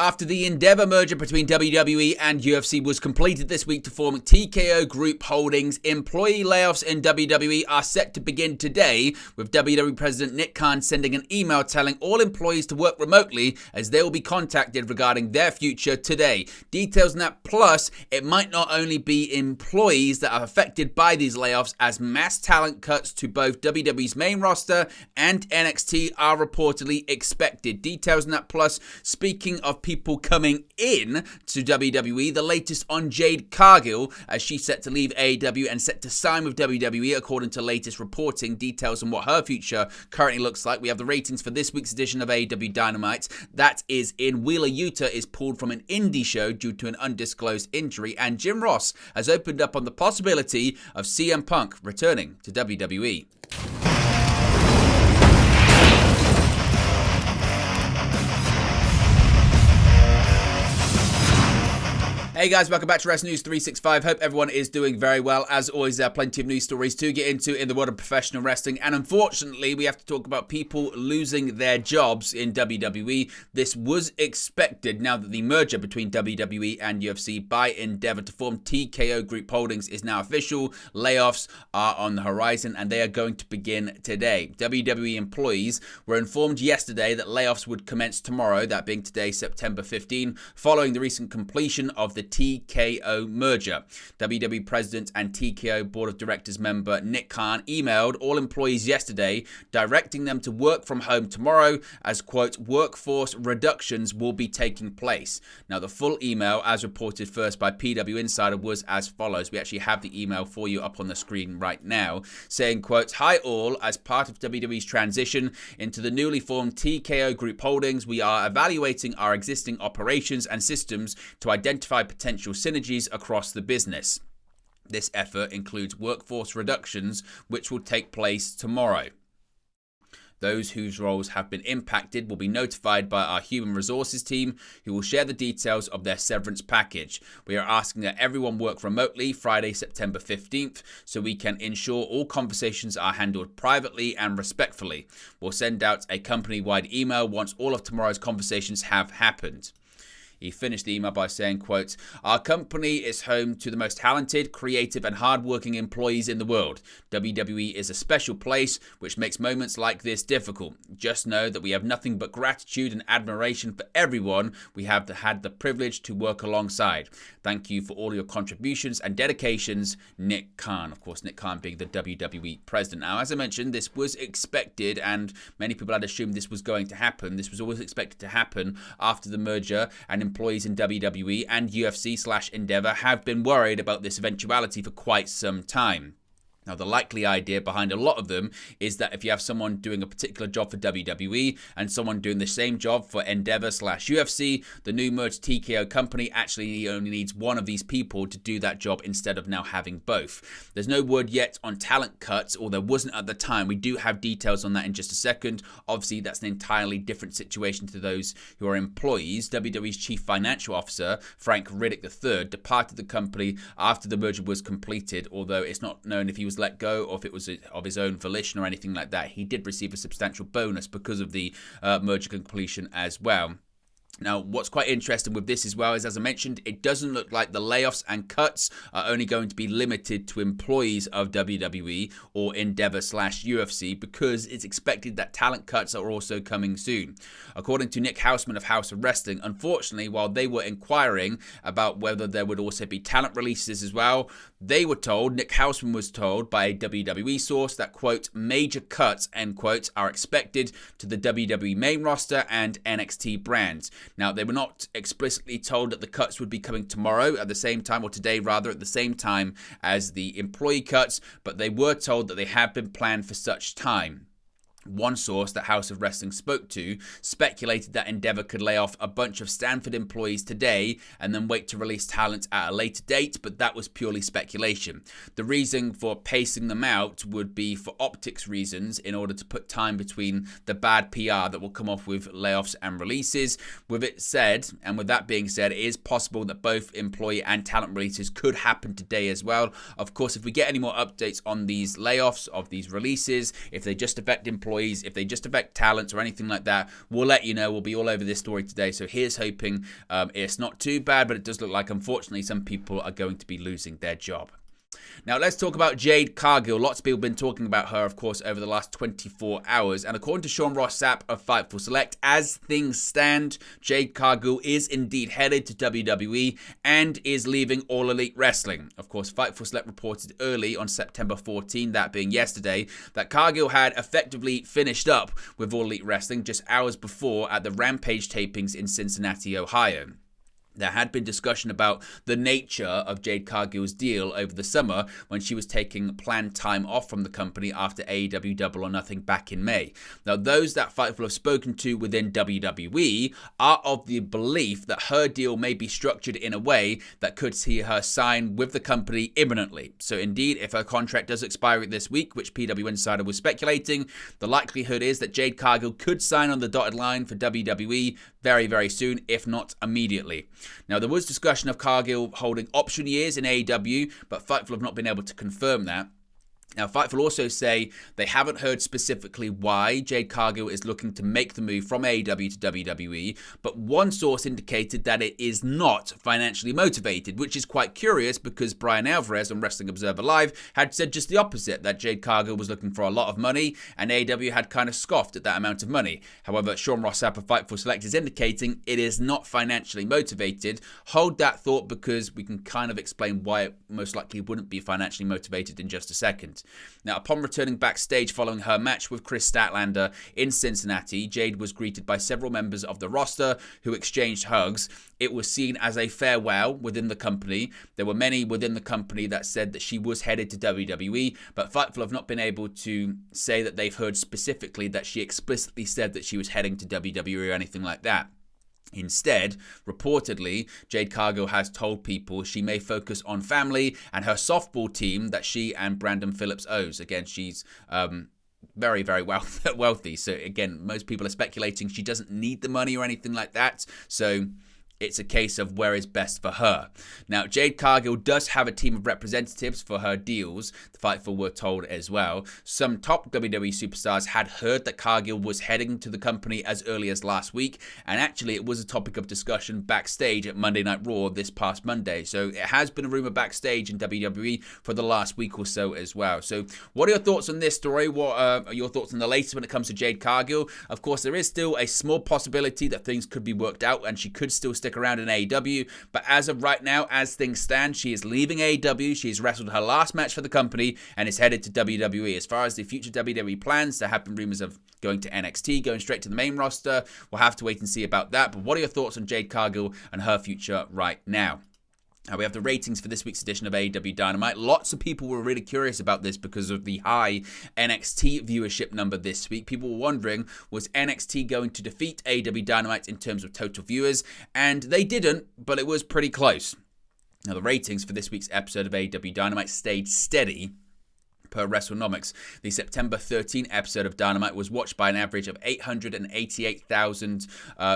After the Endeavor merger between WWE and UFC was completed this week to form TKO Group Holdings, employee layoffs in WWE are set to begin today, with WWE President Nick Khan sending an email telling all employees to work remotely as they will be contacted regarding their future today. Details on that, plus it might not only be employees that are affected by these layoffs, as mass talent cuts to both WWE's main roster and NXT are reportedly expected. Details on that, plus speaking of people coming in to WWE, the latest on Jade Cargill, as she's set to leave AEW and set to sign with WWE according to latest reporting. Details on what her future currently looks like. We have the ratings for this week's edition of AEW Dynamite. That is in Wheeler, Utah, is pulled from an indie show due to an undisclosed injury, and Jim Ross has opened up on the possibility of CM Punk returning to WWE. Hey guys, welcome back to Wrestling News 365. Hope everyone is doing very well. As always, there are plenty of news stories to get into in the world of professional wrestling. And unfortunately, we have to talk about people losing their jobs in WWE. This was expected now that the merger between WWE and UFC by Endeavor to form TKO Group Holdings is now official. Layoffs are on the horizon and they are going to begin today. WWE employees were informed yesterday that layoffs would commence tomorrow, that being today, September 15, following the recent completion of the TKO merger. WWE President and TKO Board of Directors member Nick Khan emailed all employees yesterday, directing them to work from home tomorrow as, quote, workforce reductions will be taking place. Now, the full email, as reported first by PW Insider, was as follows. We actually have the email for you up on the screen right now, saying, quote, hi all, as part of WWE's transition into the newly formed TKO Group Holdings, we are evaluating our existing operations and systems to identify potential synergies across the business. This effort includes workforce reductions, which will take place tomorrow. Those whose roles have been impacted will be notified by our human resources team, who will share the details of their severance package. We are asking that everyone work remotely Friday, September 15th, so we can ensure all conversations are handled privately and respectfully. We'll send out a company-wide email once all of tomorrow's conversations have happened. He finished the email by saying, quote, our company is home to the most talented, creative, and hardworking employees in the world. WWE is a special place, which makes moments like this difficult. Just know that we have nothing but gratitude and admiration for everyone we have had the privilege to work alongside. Thank you for all your contributions and dedications, Nick Khan. Of course, Nick Khan being the WWE president. Now, as I mentioned, this was expected, and many people had assumed this was going to happen. This was always expected to happen after the merger, and employees in WWE and UFC/Endeavor have been worried about this eventuality for quite some time. Now, the likely idea behind a lot of them is that if you have someone doing a particular job for WWE and someone doing the same job for Endeavor/UFC, the new merged TKO company actually only needs one of these people to do that job instead of now having both. There's no word yet on talent cuts, or there wasn't at the time. We do have details on that in just a second. Obviously, that's an entirely different situation to those who are employees. WWE's chief financial officer, Frank Riddick III, departed the company after the merger was completed, although it's not known if he was let go or if it was of his own volition or anything like that. He did receive a substantial bonus because of the merger completion as well. Now, what's quite interesting with this as well is, as I mentioned, it doesn't look like the layoffs and cuts are only going to be limited to employees of WWE or Endeavor/UFC, because it's expected that talent cuts are also coming soon. According to Nick Hausman of House of Wrestling, unfortunately, while they were inquiring about whether there would also be talent releases as well, they were told, Nick Hausman was told by a WWE source that, quote, major cuts, end quote, are expected to the WWE main roster and NXT brands. Now, they were not explicitly told that the cuts would be coming tomorrow at the same time, or today rather, at the same time as the employee cuts, but they were told that they have been planned for such time. One source that House of Wrestling spoke to speculated that Endeavor could lay off a bunch of Stanford employees today and then wait to release talent at a later date, but that was purely speculation. The reason for pacing them out would be for optics reasons, in order to put time between the bad PR that will come off with layoffs and releases. With it said, and with that being said, it is possible that both employee and talent releases could happen today as well. Of course, if we get any more updates on these layoffs, of these releases, if they just affect employees employees. If they just affect talent or anything like that, we'll let you know. We'll be all over this story today. So here's hoping it's not too bad, but it does look like, unfortunately, some people are going to be losing their job. Now, let's talk about Jade Cargill. Lots of people have been talking about her, of course, over the last 24 hours. And according to Sean Ross Sapp of Fightful Select, as things stand, Jade Cargill is indeed headed to WWE and is leaving All Elite Wrestling. Of course, Fightful Select reported early on September 14, that being yesterday, that Cargill had effectively finished up with All Elite Wrestling just hours before at the Rampage tapings in Cincinnati, Ohio. There had been discussion about the nature of Jade Cargill's deal over the summer when she was taking planned time off from the company after AEW Double or Nothing back in May. Now, those that Fightful have spoken to within WWE are of the belief that her deal may be structured in a way that could see her sign with the company imminently. So indeed, if her contract does expire this week, which PW Insider was speculating, the likelihood is that Jade Cargill could sign on the dotted line for WWE very, very soon, if not immediately. Now, there was discussion of Cargill holding option years in AEW, but Fightful have not been able to confirm that. Now, Fightful also say they haven't heard specifically why Jade Cargill is looking to make the move from AEW to WWE, but one source indicated that it is not financially motivated, which is quite curious because Brian Alvarez on Wrestling Observer Live had said just the opposite, that Jade Cargill was looking for a lot of money and AEW had kind of scoffed at that amount of money. However, Sean Ross Sapp of Fightful Select is indicating it is not financially motivated. Hold that thought because we can kind of explain why it most likely wouldn't be financially motivated in just a second. Now, upon returning backstage following her match with Chris Statlander in Cincinnati, Jade was greeted by several members of the roster who exchanged hugs. It was seen as a farewell within the company. There were many within the company that said that she was headed to WWE, but Fightful have not been able to say that they've heard specifically that she explicitly said that she was heading to WWE or anything like that. Instead, reportedly, Jade Cargill has told people she may focus on family and her softball team that she and Brandon Phillips owes. Again, she's very, very wealthy. So again, most people are speculating she doesn't need the money or anything like that. So it's a case of where is best for her. Now, Jade Cargill does have a team of representatives for her deals, the Fightful were told as well. Some top WWE superstars had heard that Cargill was heading to the company as early as last week, and actually it was a topic of discussion backstage at Monday Night Raw this past Monday. So it has been a rumor backstage in WWE for the last week or so as well. So what are your thoughts on this story? What are your thoughts on the latest when it comes to Jade Cargill? Of course, there is still a small possibility that things could be worked out and she could still stick around in AEW, but as of right now, as things stand, she is leaving AEW. She's wrestled her last match for the company and is headed to WWE. As far as the future WWE plans, there have been rumors of going to NXT, going straight to the main roster. We'll have to wait and see about that, but what are your thoughts on Jade Cargill and her future right now? We have the ratings for this week's edition of AEW Dynamite. Lots of people were really curious about this because of the high NXT viewership number this week. People were wondering, was NXT going to defeat AEW Dynamite in terms of total viewers? And they didn't, but it was pretty close. Now, the ratings for this week's episode of AEW Dynamite stayed steady. Per WrestleNomics, the September 13 episode of Dynamite was watched by an average of 888,000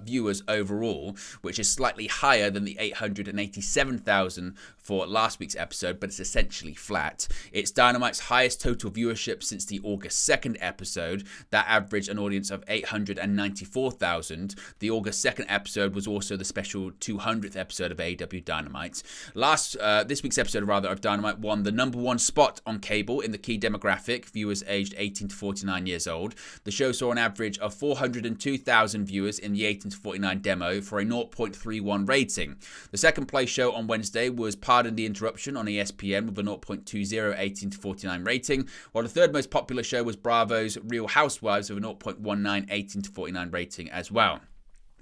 viewers overall, which is slightly higher than the 887,000 for last week's episode, but it's essentially flat. It's Dynamite's highest total viewership since the August 2nd episode. That averaged an audience of 894,000. The August 2nd episode was also the special 200th episode of AEW Dynamite. This week's episode of Dynamite won the number one spot on cable in the key demographic, viewers aged 18 to 49 years old. The show saw an average of 402,000 viewers in the 18 to 49 demo for a 0.31 rating. The second place show on Wednesday was Pardon the Interruption on ESPN with a 0.20 18 to 49 rating, while the third most popular show was Bravo's Real Housewives with a 0.19 18 to 49 rating as well.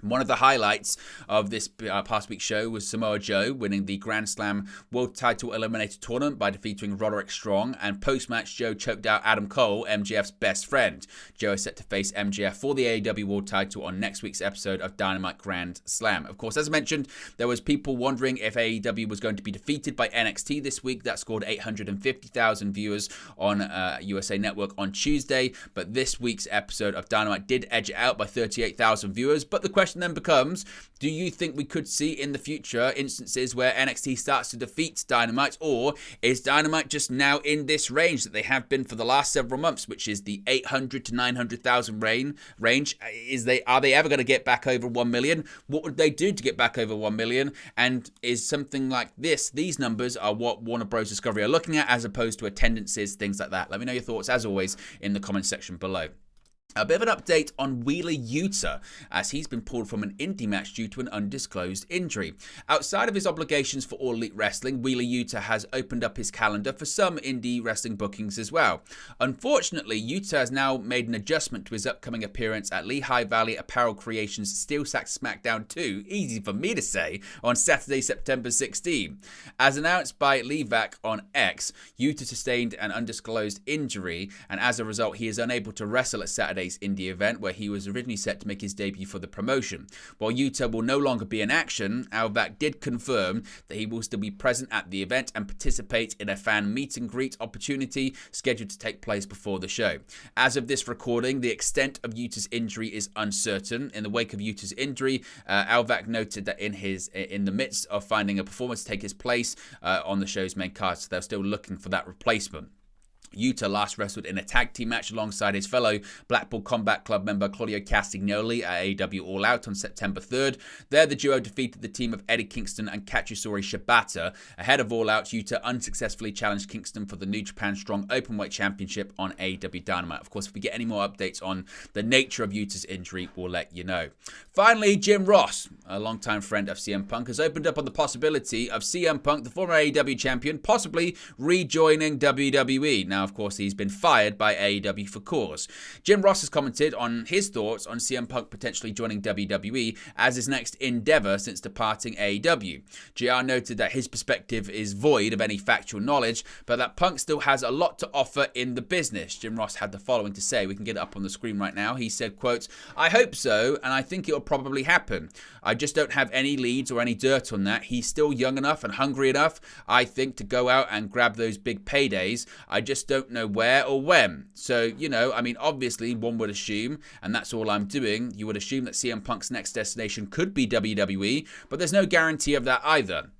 One of the highlights of this past week's show was Samoa Joe winning the Grand Slam World Title Eliminator Tournament by defeating Roderick Strong, and post-match Joe choked out Adam Cole, MJF's best friend. Joe is set to face MJF for the AEW World Title on next week's episode of Dynamite Grand Slam. Of course, as I mentioned, there was people wondering if AEW was going to be defeated by NXT this week. That scored 850,000 viewers on USA Network on Tuesday, but this week's episode of Dynamite did edge it out by 38,000 viewers. But the question question then becomes, do you think we could see in the future instances where NXT starts to defeat Dynamite, or is Dynamite just now in this range that they have been for the last several months, which is the 800 to 900,000 range? Are they ever going to get back over 1 million? What would they do to get back over 1 million? And is something like these numbers are what Warner Bros. Discovery are looking at, as opposed to attendances, things like that? Let me know your thoughts, as always, in the comment section below. A bit of an update on Wheeler Yuta, as he's been pulled from an indie match due to an undisclosed injury. Outside of his obligations for All Elite Wrestling, Wheeler Yuta has opened up his calendar for some indie wrestling bookings as well. Unfortunately, Yuta has now made an adjustment to his upcoming appearance at Lehigh Valley Apparel Creations Steel Sack SmackDown 2, easy for me to say, on Saturday, September 16. As announced by Levac on X, Yuta sustained an undisclosed injury, and as a result, he is unable to wrestle at Saturday's indie event, where he was originally set to make his debut for the promotion. While Yuta will no longer be in action, Levac did confirm that he will still be present at the event and participate in a fan meet and greet opportunity scheduled to take place before the show. As of this recording, the extent of Yuta's injury is uncertain. In the wake of Yuta's injury, Levac noted that in the midst of finding a performer to take his place on the show's main card, so they're still looking for that replacement. Yuta last wrestled in a tag team match alongside his fellow Blackpool Combat Club member Claudio Castagnoli at AEW All Out on September 3rd. There, the duo defeated the team of Eddie Kingston and Katsuyori Shibata. Ahead of All Out, Yuta unsuccessfully challenged Kingston for the New Japan Strong Openweight Championship on AEW Dynamite. Of course, if we get any more updates on the nature of Yuta's injury, we'll let you know. Finally, Jim Ross, a longtime friend of CM Punk, has opened up on the possibility of CM Punk, the former AEW champion, possibly rejoining WWE. Now, of course, he's been fired by AEW for cause. Jim Ross has commented on his thoughts on CM Punk potentially joining WWE as his next endeavor since departing AEW. JR noted that his perspective is void of any factual knowledge, but that Punk still has a lot to offer in the business. Jim Ross had the following to say. We can get it up on the screen right now. He said, quote, "I hope so, and I think it'll probably happen. I just don't have any leads or any dirt on that. He's still young enough and hungry enough, I think, to go out and grab those big paydays. I just don't know where or when." So, obviously one would assume, and that's all I'm doing, you would assume that CM Punk's next destination could be WWE, but there's no guarantee of that either.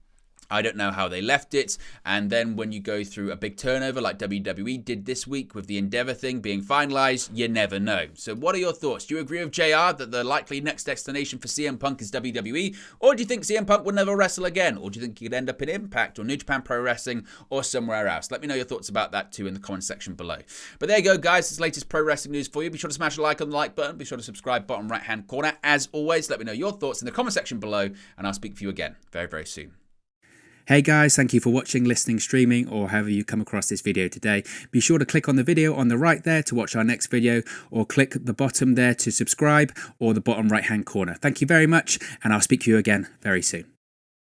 I don't know how they left it, and then when you go through a big turnover like WWE did this week with the Endeavor thing being finalized, you never know. So what are your thoughts? Do you agree with JR that the likely next destination for CM Punk is WWE, or do you think CM Punk would never wrestle again, or do you think he could end up in Impact or New Japan Pro Wrestling or somewhere else? Let me know your thoughts about that too in the comment section below. But there you go, guys. This is the latest pro wrestling news for you. Be sure to smash a like on the like button. Be sure to subscribe, bottom right hand corner. As always, let me know your thoughts in the comment section below, and I'll speak with you again very, very soon. Hey guys, thank you for watching, listening, streaming, or however you come across this video today. Be sure to click on the video on the right there to watch our next video, or click the bottom there to subscribe, or the bottom right hand corner. Thank you very much, and I'll speak to you again very soon.